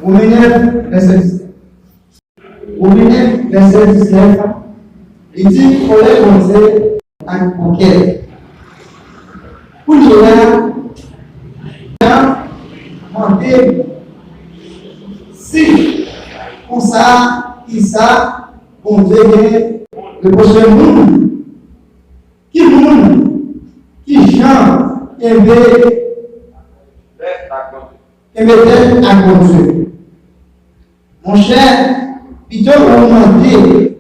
Romains 9, verset 19. Romains 9, verset 19. Il dit qu'il faut les poser un bouquet. Pour nous, demander si, pour ça, qui ça, on dirait le prochain monde. Qui monde, qui gens, qui aimait à conduire. Mon cher, plutôt on demander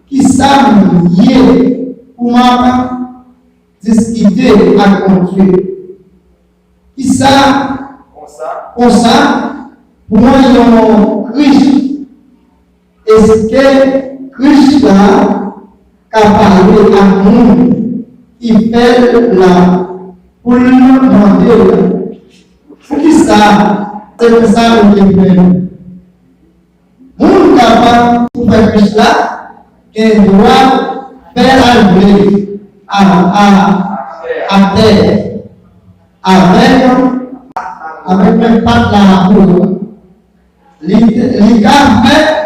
qui ça lié pour m'a discuter à conduire. Qui ça, pour ça, pour moi, il y a Christ. Est-ce que Christ là, a parlé à nous, qui fait là, pour nous demander, pour qui ça, c'est ça le fait. Nous capable pour faire Christ là, qui doit faire arriver à terre, avec même pas la roue. Les gars mettent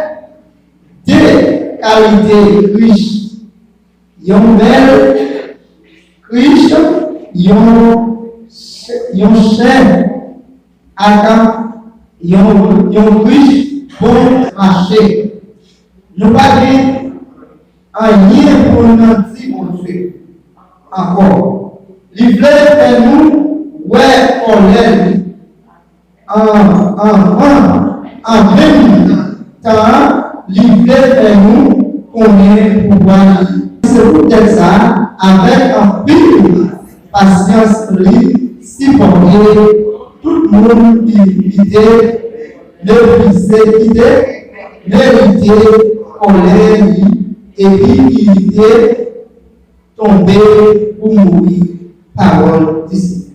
des qualités riches. Ils ont belle riche, ils ont cher, ils ont riche pour marcher. Nous ne pas rien pour nous dire mon Dieu. Encore. Il veut faire nous, ouais, on l'aide. En même temps, il veut faire nous, qu'on est pouvoir. C'est peut-être ça, avec un peu patience, si pour tout le monde l'idée, l'idée, colère, et puis l'idée, tomber pour mourir, parole d'ici.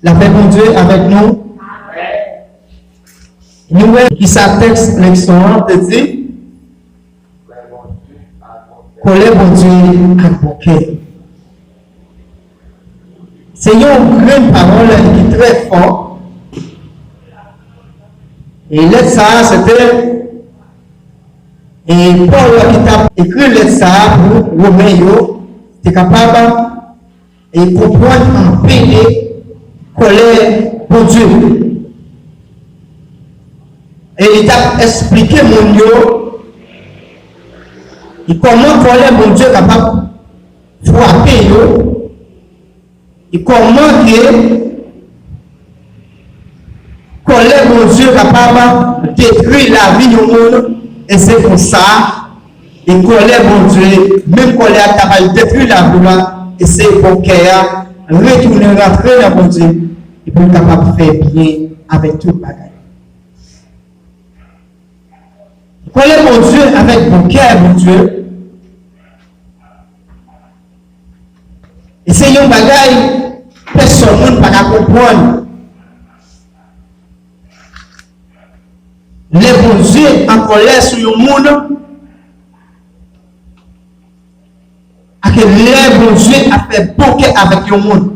La paix de Dieu avec nous. Nous, qui s'atteste l'excellent, te dit, colère bon Dieu à bouquet. C'est une grande parole qui est très forte. Et lettre ça, c'était. Et Paul qui t'a écrit lettre ça pour Romains, tu es capable de comprendre en paix colère pour Dieu. Et il t'a expliqué mon Dieu. Et comment colère mon Dieu est capable de frapper yo. Et comment colère mon Dieu est capable de détruire la vie du monde. Et c'est pour ça, et colère mon Dieu, même colère est capable de détruire la vie. Et c'est pour qu'elle retourne rentrer dans mon Dieu. Et pour être capable de faire bien avec tout le bagage. Colère mon Dieu avec mon cœur, mon Dieu. Et c'est un bagage personne ne peut pas comprendre. Les bons dieux en colère sur le monde. Et que les bons dieux a fait beaucoup avec le monde.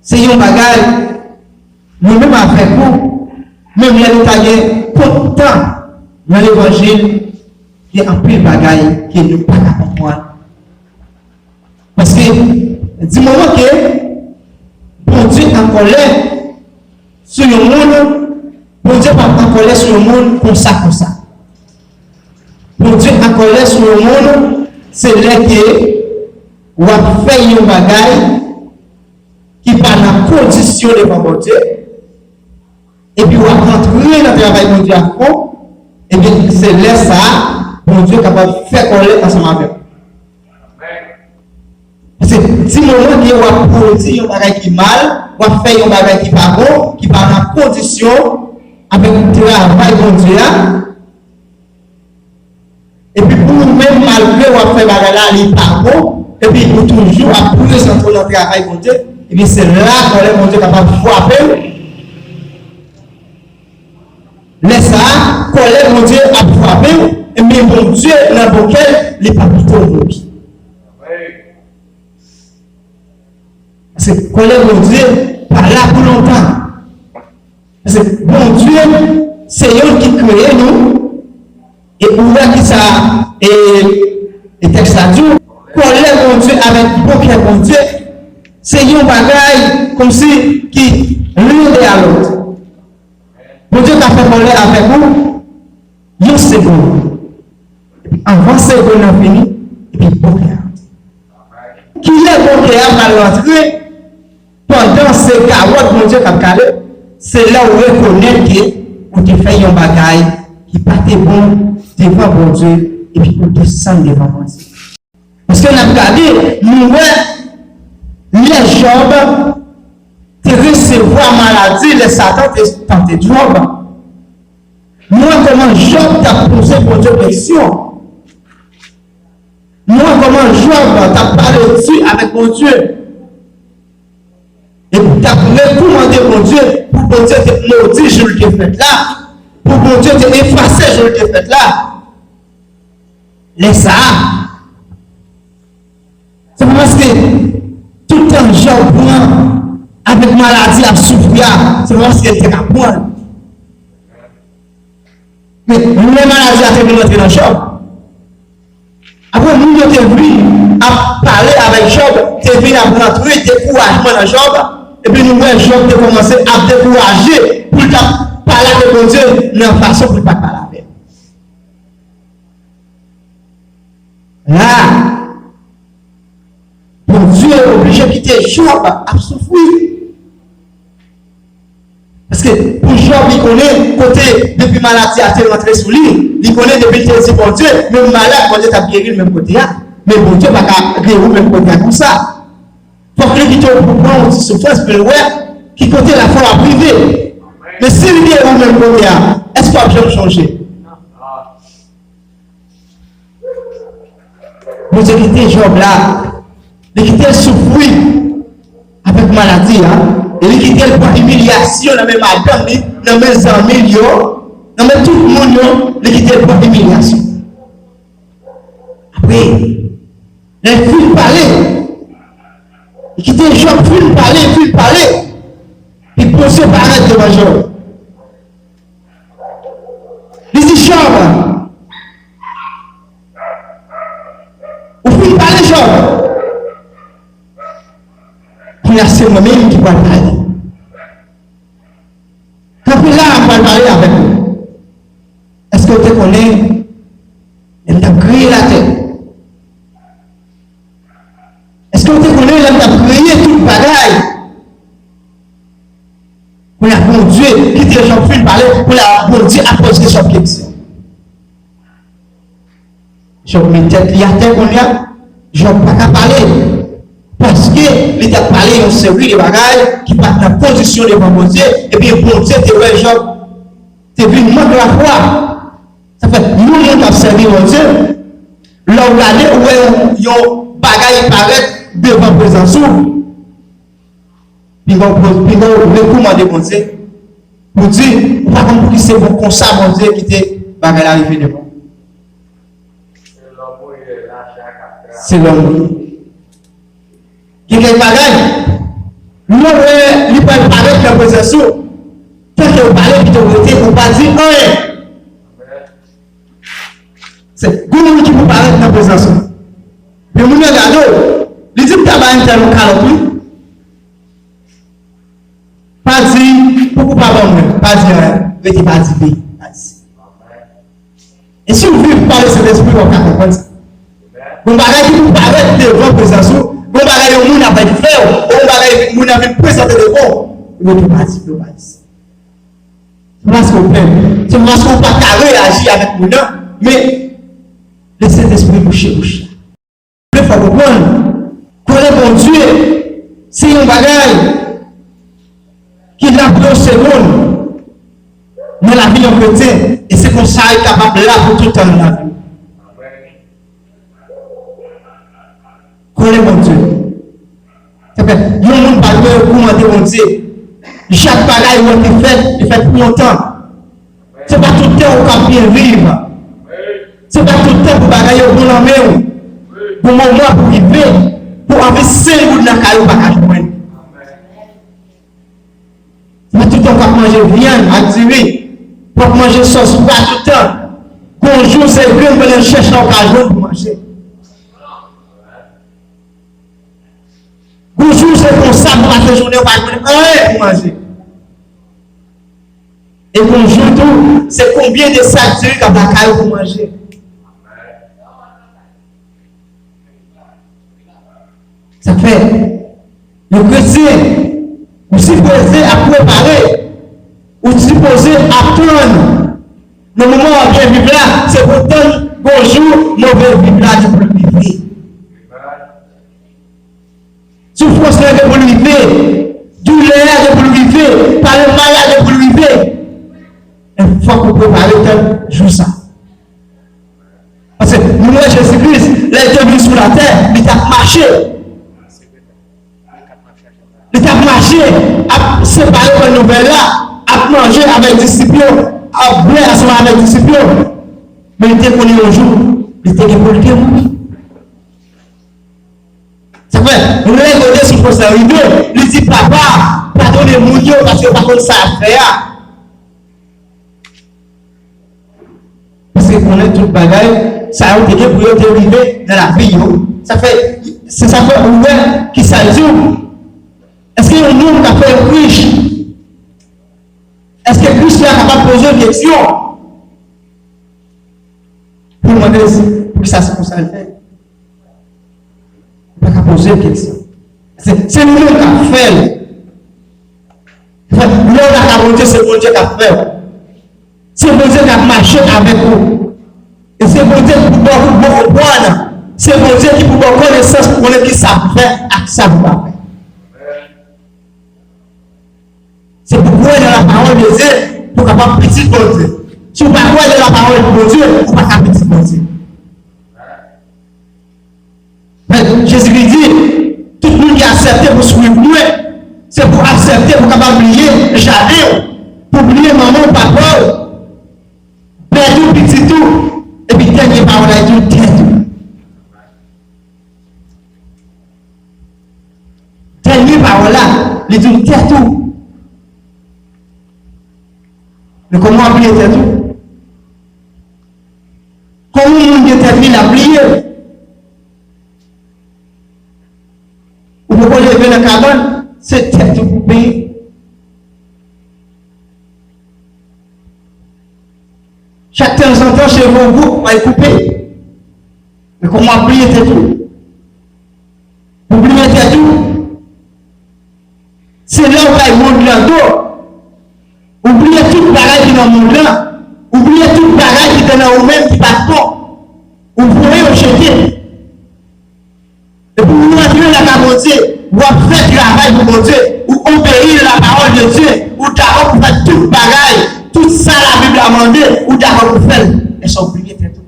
C'est un bagage nous-mêmes avons fait pour. Même les détaillés, pour temps dans l'évangile, il y a un peu de bagaille qui ne peut pas comprendre. Parce que, du moment que bon Dieu est en colère sur le monde, bon Dieu n'est pas en colère sur le monde comme ça. Bon Dieu est en colère sur le monde, c'est là que on va faire un bagaille qui n'est pas dans la condition de bon Dieu. Et puis on va rentrer dans le travail de Dieu à fond. Et bien c'est là ça, bon Dieu est capable de faire colère ensemble avec. Parce que si mon moment qui va produire un bagage qui mal, va faire un bagage qui pas bon, qui pas dans la condition avec le travail de Dieu. Et puis pour nous-mêmes, malgré on va faire bagage là, il pas bon, et puis pour toujours à présenter notre travail de Dieu, et bien c'est là que mon Dieu est capable de frapper. Laisse ça, colère mon Dieu a frappé, mais mon Dieu dans lequel il n'est pas plutôt aujourd'hui. C'est colère bon Dieu, pas là pour longtemps. Parce que bon Dieu, c'est eux qui crée nous. Et où là qui ça, et texte à Dieu, colère bon Dieu avec bon cœur bon Dieu, c'est un bagage comme si qui l'une à l'autre. Bon Dieu t'a fait colère avec vous, une seconde. Avant seconde on fini, et puis bon cœur. Qui est bon cœur va rentrer pendant ces carottes, mon Dieu, qui calé, c'est là où on reconnaît que on te fait un bagage qui pas bon devant bon Dieu et puis on descend devant bon Dieu. Parce qu'on a regardé, nous, les Job, te recevoir maladie, les Satan te tenter Job. Moi, comment Job t'a posé pour Dieu question? Moi, comment Job t'a parlé dessus avec mon Dieu? Et tu as recommandé mon Dieu pour mon Dieu te maudit, je le fait là. Pour mon Dieu te effacer, je le fait là. Laisse ça. C'est parce que tout le temps, Job prend avec maladie à souffrir. C'est parce qu'il était à point. Mais les maladies à te rentrer dans Job. Après, nous, nous sommes venus à parler avec Job, tu es venu à rentrer découragement dans Job. Et puis nous voyons Job de commencer à décourager pour parler avec mon Dieu de façon pour ne pas parler avec. Là, mon Dieu est obligé de quitter Job à souffrir. Parce que pour Job, il connaît côté depuis maladie à te rentrer sous lui. Il connaît depuis qu'il dit bon Dieu, même malade, bon Dieu t'a guéri le même côté. Mais bon Dieu va guérir le même côté comme ça. Faut que lui quitte pour prendre une souffrance, mais ouais, qui côté la foi à privé. Mais si lui est au même côté, est-ce qu'on va changer? Vous avez quitté Job là, il quitté souffrir avec maladie, et il quitté pour humiliation dans mes madame, dans mes amis, dans mes tout le monde, il quitté pour humiliation. Après, il faut parler. Il quitte Job, il parler. Il pose paraître devant Job. Il dit Job, vous pouvez parler Job. Il y a c'est moi-même qui va parler. Quand il a parler avec vous, est-ce que tu connais? Il t'a créé la tête. Est-ce que vous connaissez l'homme qui a créé tout le bagaille? Pour la bon Dieu, qui dit Jean Philippe parler, pour la bon Dieu à poser cette question. Je me tête, il y a tel qu'on y a, je ne peux pas parler. Parce que il a parlé en série de bagailles qui part dans la position devant bon Dieu, et puis bon Dieu, tu es Job, tu es venu manquer la foi. Ça fait, nous, nous avons servi mon Dieu. Là, regardez où il y a bagaille paraît devant la présence. Puis on recommander mon Dieu. Pour dire, pas comme pour c'est bon comme ça, mon Dieu, qui était bagaille arrivé devant. C'est l'homme. Qui est bagaille. Nous, il peut paraître dans la présence. Quand vous parlez, puis vous ne pas dire rien. C'est vous qui vous parlez dans la présence. Mais vous regardez, il dit que tu as un tel calme. Pas dire, pourquoi pas bon, pas dire, mais tu pas dire. Et si vous voulez parler de cet esprit, vous allez comprendre ça. Vous parlez vous parlez devant la présence. Vous parlez de monde avec frère, vous parlez de monde avec présenté devant. Vous ne pas dire, vous pas dire. C'est parce qu'on peut. C'est parce qu'on ne peut pas réagir avec nous, mais laissez l'esprit boucher. Il faut comprendre que le bon Dieu, c'est un bagage qui l'a pris au second dans la vie en chrétien, et c'est comme ça qu'il est capable là pour tout le temps dans la vie. Connais mon Dieu. Il y a un monde qui va recommander mon Dieu. Chaque bagage il fait pour longtemps. Ce n'est pas tout le temps qu'on peut bien vivre. Ce n'est pas tout le temps pour bagailler au bon moment. Pour moment pour vivre. Pour investir le bout de la caillou, pas qu'à joindre. manger viande, à tirer, pour manger sauce pas tout le temps. Bonjour, c'est vrai, on va chercher l'occasion pour manger. Bonjour, c'est comme ça pour la journée, on va rien pour manger. Et bonjour, tout, c'est combien de sacs de riz qu'on va pour manger. Ça fait, le chrétien, ou supposé à préparer, ou supposé à prendre. Le moment où on vient vivre là, c'est pour donner bonjour, mauvais vivre là, tu peux le vivre. Souffrance de pour le vivre, douleur de pour le vivre, par le malade de pour le vivre. Il faut qu'on prépare le jour ça. Parce que nous, Jésus-Christ, là, il est venu sur la terre, il a marché. Il a marché, à séparer les nouvelles là, à manger avec les disciples, à boire ensemble avec les disciples. Mais il était connu un jour, il était dépolité mourir. C'est vrai, nous l'avons donné sur le poste arrivé, il dit papa, pardonnez-moi parce que par contre ça a fait. Parce que qu'on est tout le bagage, ça a été pour y arriver dans la vie. Ça fait, c'est ça fait ouvert qui s'ajoute. Est-ce qu'il y a un monde qui a fait un riche? Est-ce que Christ est capable de poser une question? Pour demander pour que ça se passe. Il n'a pas poser une question. C'est nous qui avons fait. L'homme a monté, c'est bon Dieu qui a fait. C'est bon Dieu qui a marché avec vous. Et c'est bon Dieu qui peut vous comprendre. C'est bon Dieu qui peut vous connaissance pour connaître qui ça fait et qui ça ne va pas faire. C'est pour croire dans la parole de Dieu pour capable petit bon Dieu. Si vous ne croyez pas dans la parole de Dieu, vous ne pouvez pas petit bon Dieu. Jésus-Christ dit, tout le monde qui a accepté pour suivre nous, c'est pour accepter, pour capable oublier le jardin, pour oublier maman, papa, père tout, petit tout, et puis dernière parole là, tout, tout. Dernière parole là, il dit tout. Mais comment oublier tout? Comment on détermine à oublier? Ou pourquoi je vais dans la cabane, c'est tête coupée. Chaque temps en temps, chez vous, vous va couper. Mais comment oublier tout? Oublier tout? C'est là où il y a le monde là-dedans. Oubliez tout pareil qui est dans le monde là. Oubliez tout pareil qui est dans vous-même qui bat pas. Vous pouvez le jeter. Et pour vous entrer dans la volonté, vous faites du travail pour mon Dieu, ou obéir la parole de Dieu, ou d'accord pour faire tout pareil, tout ça la Bible a demandé, ou d'accord pour faire. Elles sont oubliées très tôt.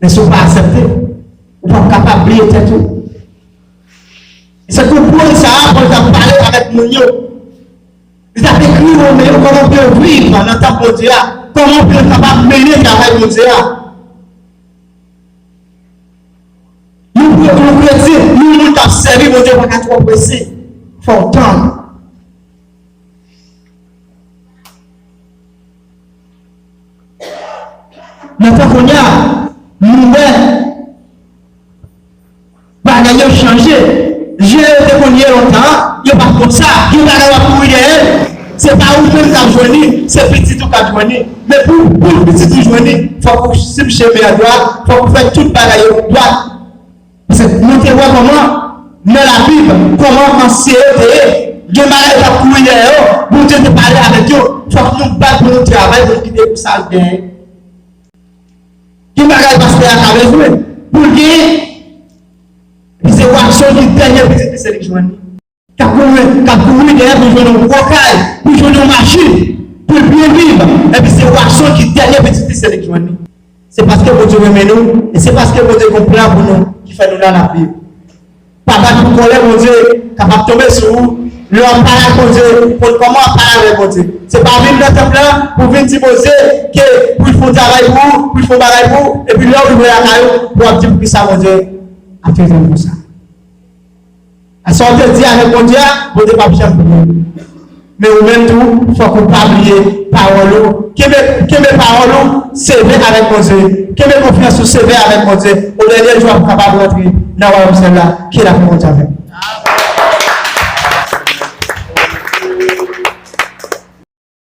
Elles ne sont pas acceptées. Ou pas capables d'oublier très tôt. C'est pour vous ça, pour parler avec mon Dieu. Il a écrit au meilleur comment on peut vivre dans le temps de Dieu, comment on peut être capable de mener le travail de Dieu. Nous pouvons chrétiens, nous nous avons servi mon Dieu pour qu'à trop pressé. Il faut entendre. Maintenant qu'on y a, nous bagaille changé. J'ai été connu longtemps, il n'y a pas comme ça, il n'y a pas de courir derrière. C'est pas où même qu'à joindre, c'est petit tout qu'à joindre. Mais pour petit tout joindre, il faut que vous chemin à droite, il faut que vous faites toute bagaille à droite. Parce que nous te voyons comment, dans la Bible, comment enseigner, il y a malade à courir derrière, pour Dieu te parler avec eux, il faut que nous battions pour notre travail, pour quitter pour ça derrière. Il y a malade à passer à travers nous, pour gagner. C'est Watson qui dernière petite sélection. Qui a couru derrière pour jouer un rocaille, pour jouer une machine, pour bien vivre. Et puis c'est Watson qui dernière petite sélection. C'est parce que vous Dieu aime nous, et c'est parce que vous Dieu comprend pour nous, qui fait nous dans la vie. Papa qui colère mon Dieu, capable de tomber sur vous, l'homme parle pour Dieu, pour comment parler avec mon Dieu. C'est pas venir dans le temple là pour venir dire que pour il faut travailler pour, pour il faut travailler pour, et puis l'homme ouvre la caillou pour dire pour ça mon Dieu. Attendez-vous ça. Ça on te dit avec mon Dieu, vous n'êtes pas bien pour nous. Mais au même tout, il faut qu'on ne pas oublier parole. Que mes paroles sévères avec mon Dieu. Que mes confiances sévères avec mon Dieu. Au dernier jour, on est capable de rentrer dans le royaume là qui est la frontière avec.